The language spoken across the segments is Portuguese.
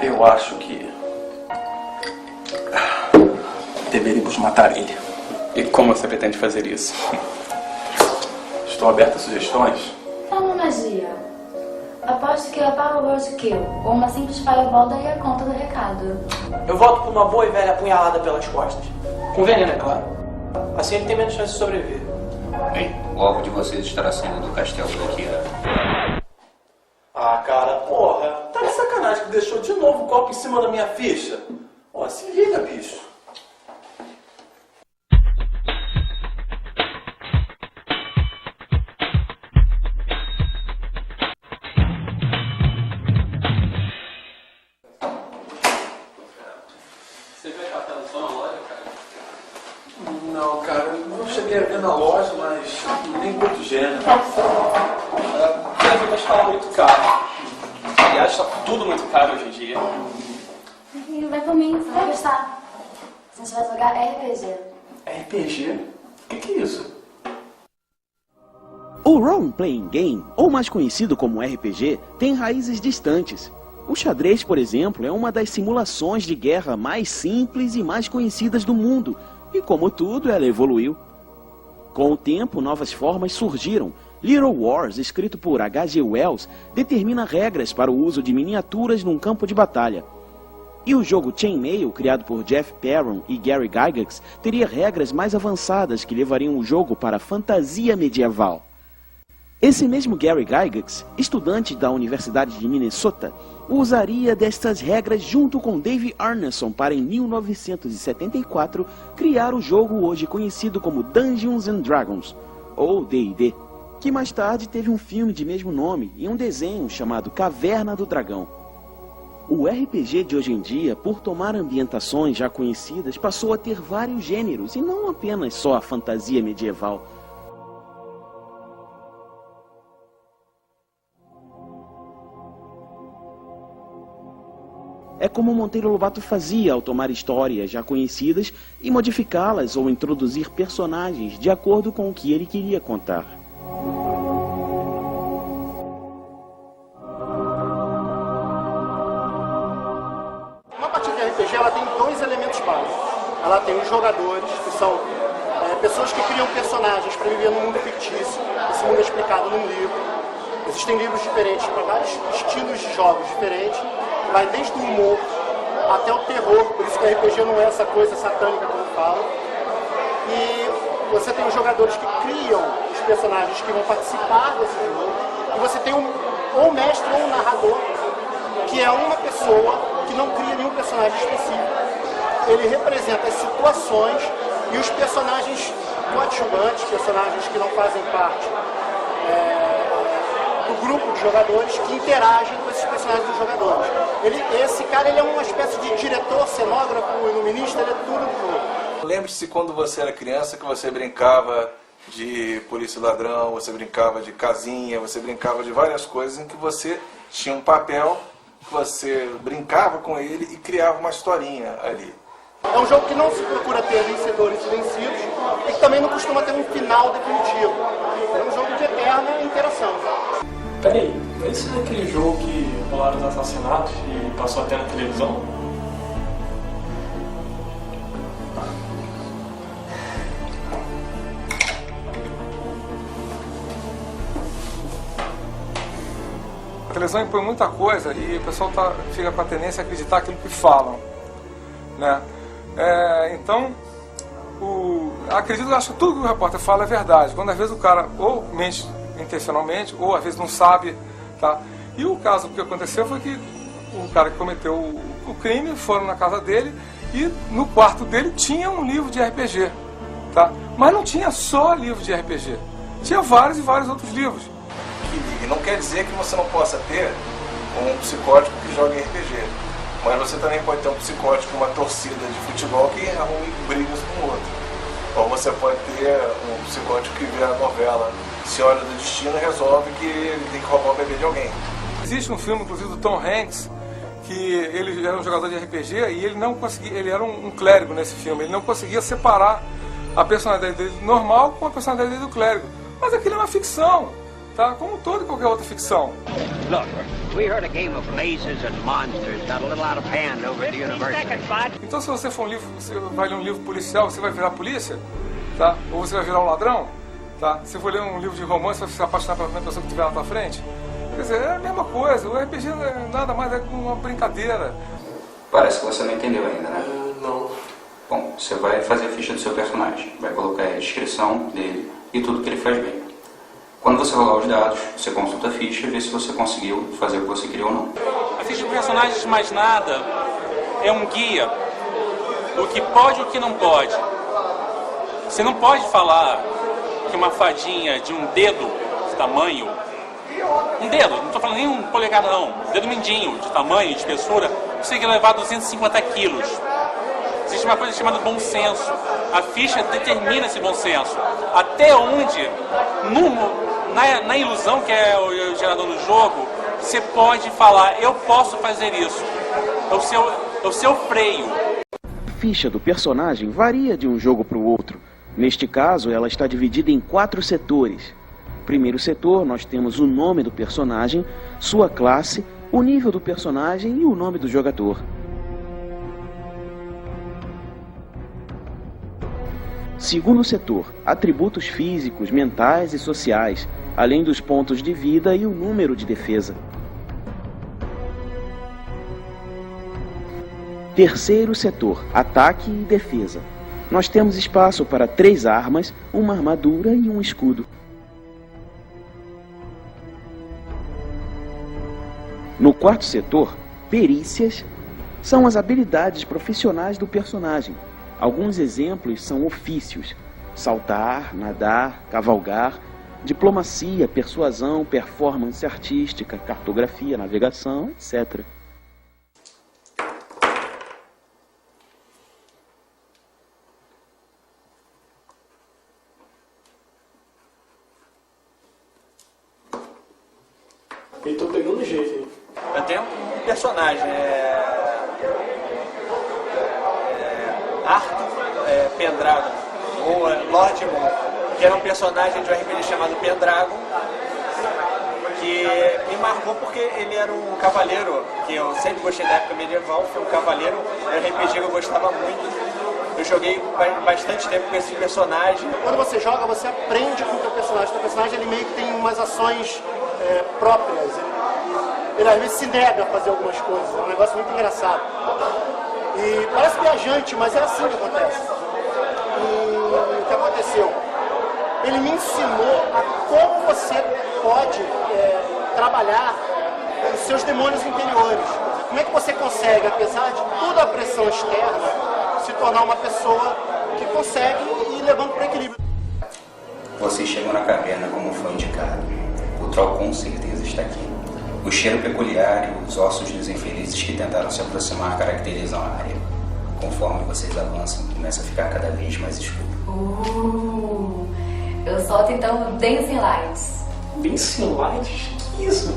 Eu acho que deveríamos matar ele. E como você pretende fazer isso? Estou aberto a sugestões. É uma magia. Aposto que a Power Word Kill ou uma simples Fireball daria conta do recado. Eu voto por uma boa e velha apunhalada pelas costas. Com veneno, é claro. Assim ele tem menos chance de sobreviver. Bem, logo de vocês estará saindo do castelo daqui. Ah, cara, porra. Tá de sacanagem que deixou de novo o copo em cima da minha ficha. Ó, se liga, bicho. Você viu a cartela só na loja, cara? Não, cara, eu não cheguei a ver na loja, mas nem muito gênero. Mas tá muito caro. Aliás, tá tudo muito caro hoje em dia. Vai por mim, você vai gostar. A gente vai jogar RPG. RPG? O que é isso? O role-playing game, ou mais conhecido como RPG, tem raízes distantes. O xadrez, por exemplo, é uma das simulações de guerra mais simples e mais conhecidas do mundo, e como tudo, ela evoluiu. Com o tempo, novas formas surgiram. Little Wars, escrito por H.G. Wells, determina regras para o uso de miniaturas num campo de batalha. E o jogo Chainmail, criado por Jeff Perron e Gary Gygax, teria regras mais avançadas que levariam o jogo para a fantasia medieval. Esse mesmo Gary Gygax, estudante da Universidade de Minnesota, usaria destas regras junto com Dave Arneson para, em 1974, criar o jogo hoje conhecido como Dungeons and Dragons, ou D&D, que mais tarde teve um filme de mesmo nome e um desenho chamado Caverna do Dragão. O RPG de hoje em dia, por tomar ambientações já conhecidas, passou a ter vários gêneros e não apenas só a fantasia medieval. É como Monteiro Lobato fazia ao tomar histórias já conhecidas e modificá-las ou introduzir personagens de acordo com o que ele queria contar. Uma partida de RPG ela tem dois elementos básicos. Ela tem os jogadores, que são pessoas que criam personagens para viver num mundo fictício. Esse mundo é explicado num livro. Existem livros diferentes para vários estilos de jogos diferentes. Vai desde o humor até o terror, por isso que o RPG não é essa coisa satânica como falam. E você tem os jogadores que criam os personagens que vão participar desse jogo. E você tem ou um mestre ou um narrador, que é uma pessoa que não cria nenhum personagem específico. Ele representa as situações e os personagens coadjuvantes, personagens que não fazem parte do grupo de jogadores que interagem com esses personagens dos jogadores. Esse cara ele é uma espécie de diretor, cenógrafo, iluminista, ele é tudo do jogo. Lembre-se quando você era criança que você brincava de polícia e ladrão, você brincava de casinha, você brincava de várias coisas em que você tinha um papel, você brincava com ele e criava uma historinha ali. É um jogo que não se procura ter vencedores e vencidos e que também não costuma ter um final definitivo. É um jogo de eterna interação. Peraí, esse é aquele jogo que rolaram os assassinatos e passou até na televisão? A televisão impõe muita coisa e o pessoal fica com a tendência a acreditar aquilo que falam, né? Então, acho que tudo que o repórter fala é verdade. Quando às vezes o cara ou mente intencionalmente, ou às vezes não sabe, tá? E o caso que aconteceu foi que o cara que cometeu o crime foram na casa dele e no quarto dele tinha um livro de RPG, tá? Mas não tinha só livro de RPG, tinha vários e vários outros livros. Que não quer dizer que você não possa ter um psicótico que joga RPG, mas você também pode ter um psicótico, uma torcida de futebol que arrume brigas com o outro. Ou você pode ter um psicótico que vê a novela Senhora do Destino e resolve que ele tem que roubar o bebê de alguém. Existe um filme, inclusive, do Tom Hanks, que ele era um jogador de RPG e ele não conseguia, ele era um clérigo nesse filme, ele não conseguia separar a personalidade dele normal com a personalidade dele do clérigo. Mas aquilo é uma ficção, tá? Como toda e qualquer outra ficção. Look, we heard a game of mazes and monsters got a little out of hand over at the university. Então, se você for você vai ler um livro policial, você vai virar polícia, tá? Ou você vai virar um ladrão, tá? Se for ler um livro de romance, você vai se apaixonar pela primeira pessoa que estiver na tua frente. Quer dizer, é a mesma coisa. O RPG nada mais é que uma brincadeira. Parece que você não entendeu ainda, né? Não. Bom, você vai fazer a ficha do seu personagem, vai colocar a descrição dele e tudo que ele faz bem. Quando você rolar os dados, você consulta a ficha e vê se você conseguiu fazer o que você queria ou não. A ficha do personagem, de mais nada, é um guia. O que pode e o que não pode. Você não pode falar que uma fadinha de um dedo de tamanho, um dedo, não estou falando nem um polegar não, dedo mindinho de tamanho, de espessura, consegue levar 250 quilos. Existe uma coisa chamada bom senso. A ficha determina esse bom senso. Até onde, na ilusão que é o gerador do jogo, você pode falar, eu posso fazer isso. É o seu freio. A ficha do personagem varia de um jogo para o outro. Neste caso, ela está dividida em 4 setores. Primeiro setor, nós temos o nome do personagem, sua classe, o nível do personagem e o nome do jogador. Segundo setor, atributos físicos, mentais e sociais, além dos pontos de vida e o número de defesa. Terceiro setor, ataque e defesa. Nós temos espaço para 3 armas, uma armadura e um escudo. No quarto setor, perícias, são as habilidades profissionais do personagem. Alguns exemplos são ofícios: saltar, nadar, cavalgar, diplomacia, persuasão, performance artística, cartografia, navegação, etc. Eu tô pegando jeito, hein? Eu tenho um personagem, Arthur Pendragon, ou Lord Moon, que era um personagem de um RPG chamado Pendragon, que me marcou porque ele era um cavaleiro, que eu sempre gostei da época medieval, foi um cavaleiro, era um RPG que eu gostava muito. Eu joguei bastante tempo com esse personagem. Quando você joga, você aprende com o teu personagem. O teu personagem ele meio que tem umas ações próprias. Ele às vezes se nega a fazer algumas coisas. É um negócio muito engraçado. E parece viajante, mas é assim que acontece. E o que aconteceu? Ele me ensinou a como você pode trabalhar os seus demônios interiores. Como é que você consegue, apesar de toda a pressão externa, se tornar uma pessoa que consegue ir levando para o equilíbrio. Vocês chegam na caverna como foi indicado. O troll com certeza está aqui. O cheiro peculiar e os ossos dos infelizes que tentaram se aproximar caracterizam a área. Conforme vocês avançam, começa a ficar cada vez mais escuro. Eu solto então Dancing Lights. Dancing Lights? Que isso?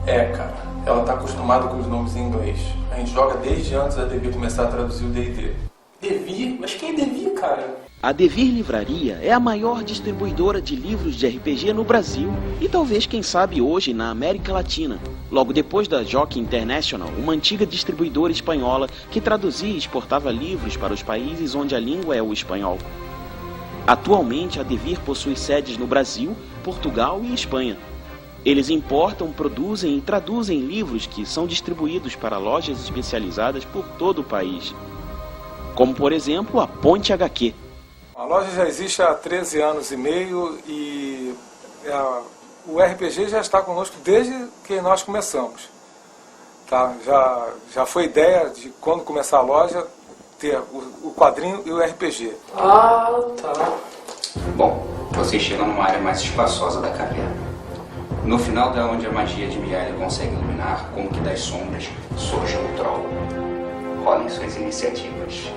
Cara, ela tá acostumada com os nomes em inglês. A gente joga desde antes da Devir começar a traduzir o D&D. Devir? Mas quem é Devir, cara? A Devir Livraria é a maior distribuidora de livros de RPG no Brasil e talvez, quem sabe, hoje na América Latina. Logo depois da Jockey International, uma antiga distribuidora espanhola que traduzia e exportava livros para os países onde a língua é o espanhol. Atualmente, a Devir possui sedes no Brasil, Portugal e Espanha. Eles importam, produzem e traduzem livros que são distribuídos para lojas especializadas por todo o país. Como, por exemplo, a Ponte HQ. A loja já existe há 13 anos e meio e o RPG já está conosco desde que nós começamos. Tá? Já foi ideia de, quando começar a loja, ter o quadrinho e o RPG. Ah, tá. Bom, vocês chegam numa área mais espaçosa da caverna. No final da onde a magia de Mialia consegue iluminar, como que das sombras, surge um troll. Rolem suas iniciativas.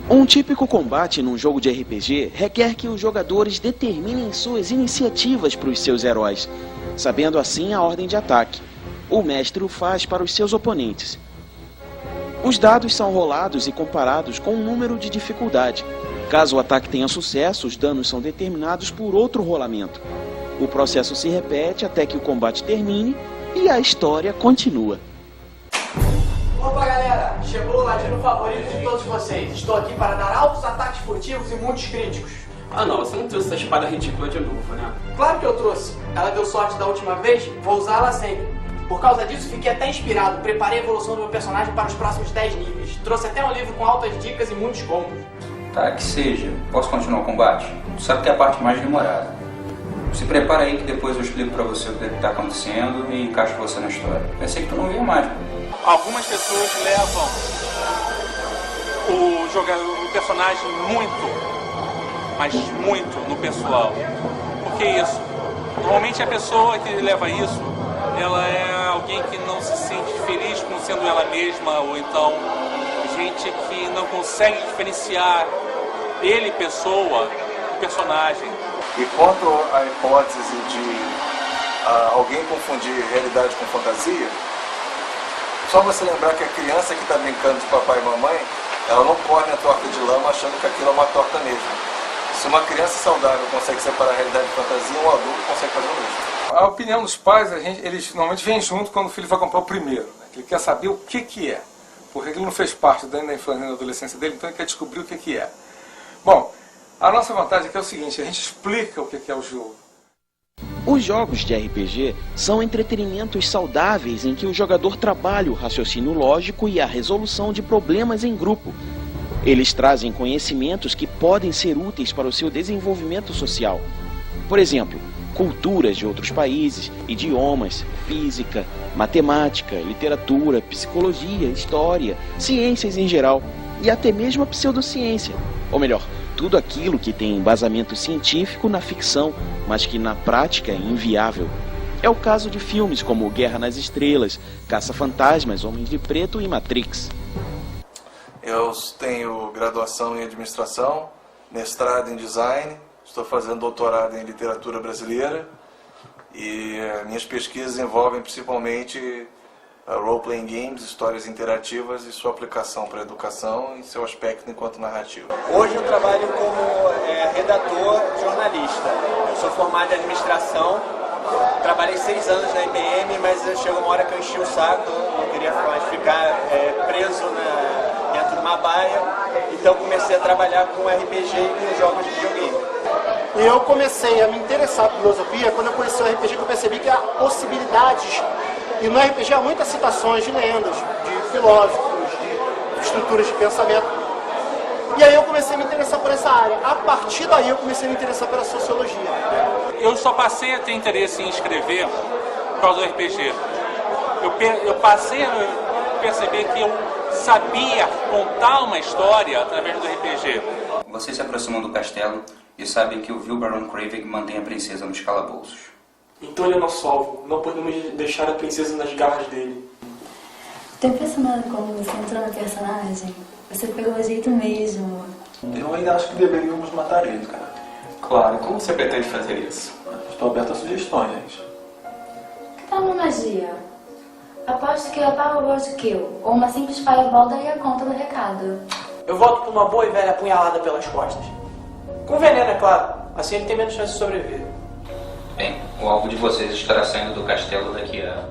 Um típico combate num jogo de RPG requer que os jogadores determinem suas iniciativas para os seus heróis, sabendo assim a ordem de ataque. O mestre o faz para os seus oponentes. Os dados são rolados e comparados com um número de dificuldade. Caso o ataque tenha sucesso, os danos são determinados por outro rolamento. O processo se repete até que o combate termine e a história continua. Opa galera, chegou o ladino favorito de todos vocês. Estou aqui para dar altos ataques furtivos e muitos críticos. Ah não, você não trouxe essa espada ridícula de novo, né? Claro que eu trouxe. Ela deu sorte da última vez, vou usá-la sempre. Por causa disso, fiquei até inspirado. Preparei a evolução do meu personagem para os próximos 10 níveis. Trouxe até um livro com altas dicas e muitos combos. Tá, que seja. Posso continuar o combate? Tu sabe que é a parte mais demorada. Se prepara aí que depois eu explico pra você o que tá acontecendo e encaixo você na história. Pensei que tu não via mais. Algumas pessoas levam o personagem mas muito no pessoal. Por que isso? Normalmente a pessoa que leva isso, ela é alguém que não se sente feliz com sendo ela mesma, ou então gente que não consegue diferenciar ele, pessoa, do personagem. E quanto à hipótese de alguém confundir realidade com fantasia, só você lembrar que a criança que está brincando de papai e mamãe, ela não corre na torta de lama achando que aquilo é uma torta mesmo. Se uma criança saudável consegue separar a realidade de fantasia, um adulto consegue fazer o mesmo. A opinião dos pais, eles normalmente vêm junto quando o filho vai comprar o primeiro. Né? Ele quer saber o que é. Porque ele não fez parte da infância e da adolescência dele, então ele quer descobrir o que é. Bom, a nossa vantagem aqui é o seguinte, a gente explica o que é o jogo. Os jogos de RPG são entretenimentos saudáveis em que o jogador trabalha o raciocínio lógico e a resolução de problemas em grupo. Eles trazem conhecimentos que podem ser úteis para o seu desenvolvimento social. Por exemplo, culturas de outros países, idiomas, física, matemática, literatura, psicologia, história, ciências em geral e até mesmo a pseudociência. Ou melhor, tudo aquilo que tem embasamento científico na ficção, mas que na prática é inviável. É o caso de filmes como Guerra nas Estrelas, Caça-Fantasmas, Homens de Preto e Matrix. Eu tenho graduação em administração, mestrado em design, estou fazendo doutorado em literatura brasileira e minhas pesquisas envolvem principalmente role-playing games, histórias interativas e sua aplicação para a educação e seu aspecto enquanto narrativa. Hoje eu trabalho como redator jornalista. Eu sou formado em administração, trabalhei 6 anos na IBM, mas chegou uma hora que eu enchi o saco, não queria mais ficar preso dentro de uma baia, então comecei a trabalhar com RPG e com jogos de videogame. E eu comecei a me interessar por filosofia quando eu conheci o RPG, que eu percebi que há possibilidades. E no RPG há muitas citações de lendas, de filósofos, de estruturas de pensamento. E aí eu comecei a me interessar por essa área. A partir daí eu comecei a me interessar pela sociologia. Eu só passei a ter interesse em escrever por causa do RPG. Eu passei a perceber que eu sabia contar uma história através do RPG. Vocês se aproximam do castelo e sabem que o vil Baron Cravig mantém a princesa nos calabouços. Então ele é nosso alvo. Não podemos deixar a princesa nas garras dele. Tô impressionado como você entrou no personagem. Você pegou o jeito mesmo. Eu ainda acho que deveríamos matar ele, cara. Claro, como você pretende fazer isso? Estou aberto a sugestões. Que tal uma magia? Aposto que a Power Word Kill ou uma simples Fireball daria conta do recado. Eu voto por uma boa e velha apunhalada pelas costas. Com veneno, é claro. Assim ele tem menos chance de sobreviver. Bem, o alvo de vocês estará saindo do castelo daqui a